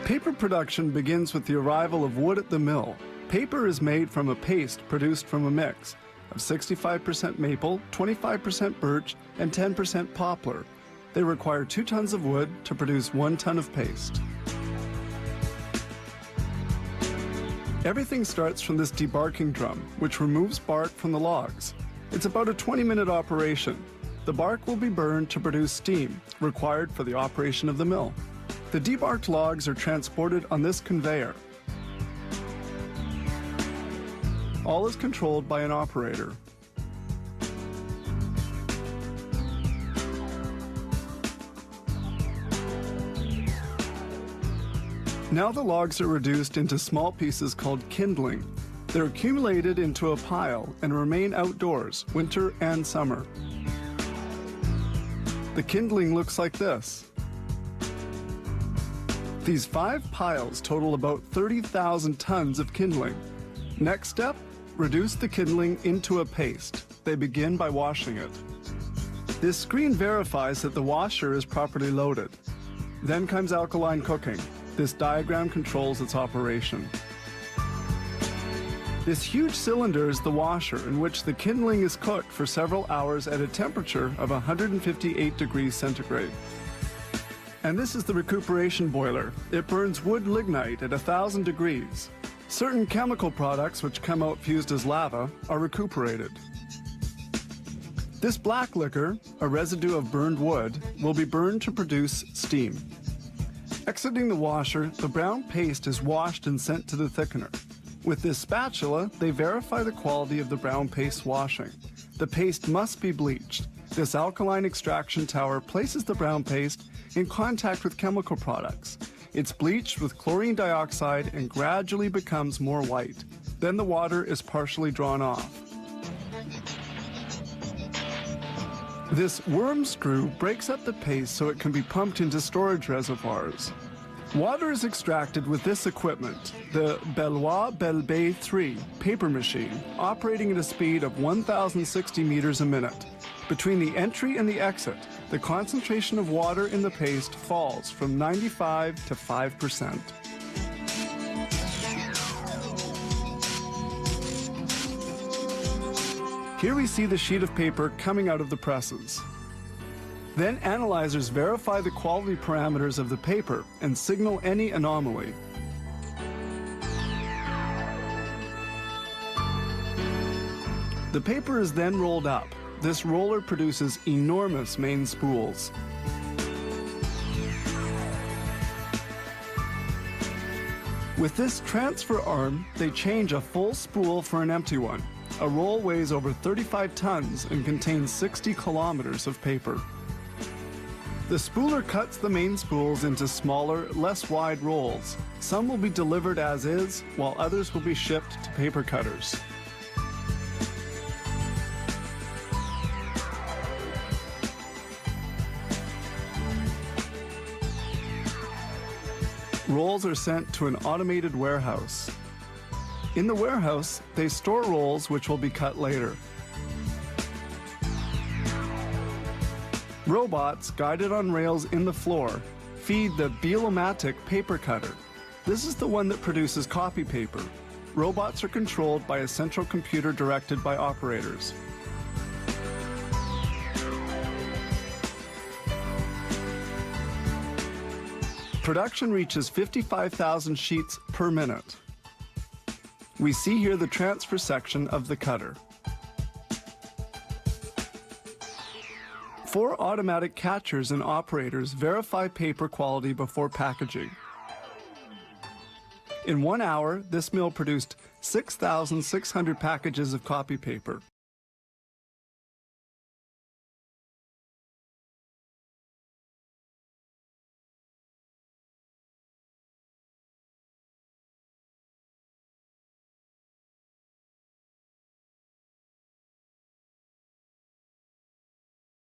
Paper production begins with the arrival of wood at the mill. Paper is made from a paste produced from a mix of 65% maple, 25% birch, and 10% poplar. They require 2 tons of wood to produce 1 ton of paste. Everything starts from this debarking drum, which removes bark from the logs. It's about a 20-minute operation. The bark will be burned to produce steam, required for the operation of the mill. The debarked logs are transported on this conveyor. All is controlled by an operator. Now the logs are reduced into small pieces called kindling. They're accumulated into a pile and remain outdoors, winter and summer. The kindling looks like this. These 5 piles total about 30,000 tons of kindling. Next step, reduce the kindling into a paste. They begin by washing it. This screen verifies that the washer is properly loaded. Then comes alkaline cooking. This diagram controls its operation. This huge cylinder is the washer in which the kindling is cooked for several hours at a temperature of 158 degrees centigrade. And this is the recuperation boiler. It burns wood lignite at 1,000 degrees. Certain chemical products which come out fused as lava are recuperated. This black liquor, a residue of burned wood, will be burned to produce steam. Exiting the washer, the brown paste is washed and sent to the thickener. With this spatula, they verify the quality of the brown paste washing. The paste must be bleached. This alkaline extraction tower places the brown paste in contact with chemical products. It's bleached with chlorine dioxide and gradually becomes more white. Then the water is partially drawn off. This worm screw breaks up the paste so it can be pumped into storage reservoirs. Water is extracted with this equipment, the Bellois-Belbet 3 paper machine, operating at a speed of 1,060 meters a minute. Between the entry and the exit, the concentration of water in the paste falls from 95 to 5%. Here we see the sheet of paper coming out of the presses. Then analyzers verify the quality parameters of the paper and signal any anomaly. The paper is then rolled up. This roller produces enormous main spools. With this transfer arm, they change a full spool for an empty one. A roll weighs over 35 tons and contains 60 kilometers of paper. The spooler cuts the main spools into smaller, less wide rolls. Some will be delivered as is, while others will be shipped to paper cutters. Rolls are sent to an automated warehouse. In the warehouse, they store rolls which will be cut later. Robots, guided on rails in the floor, feed the Beelomatic paper cutter. This is the one that produces copy paper. Robots are controlled by a central computer directed by operators. Production reaches 55,000 sheets per minute. We see here the transfer section of the cutter. 4 automatic catchers and operators verify paper quality before packaging. In 1 hour, this mill produced 6,600 packages of copy paper.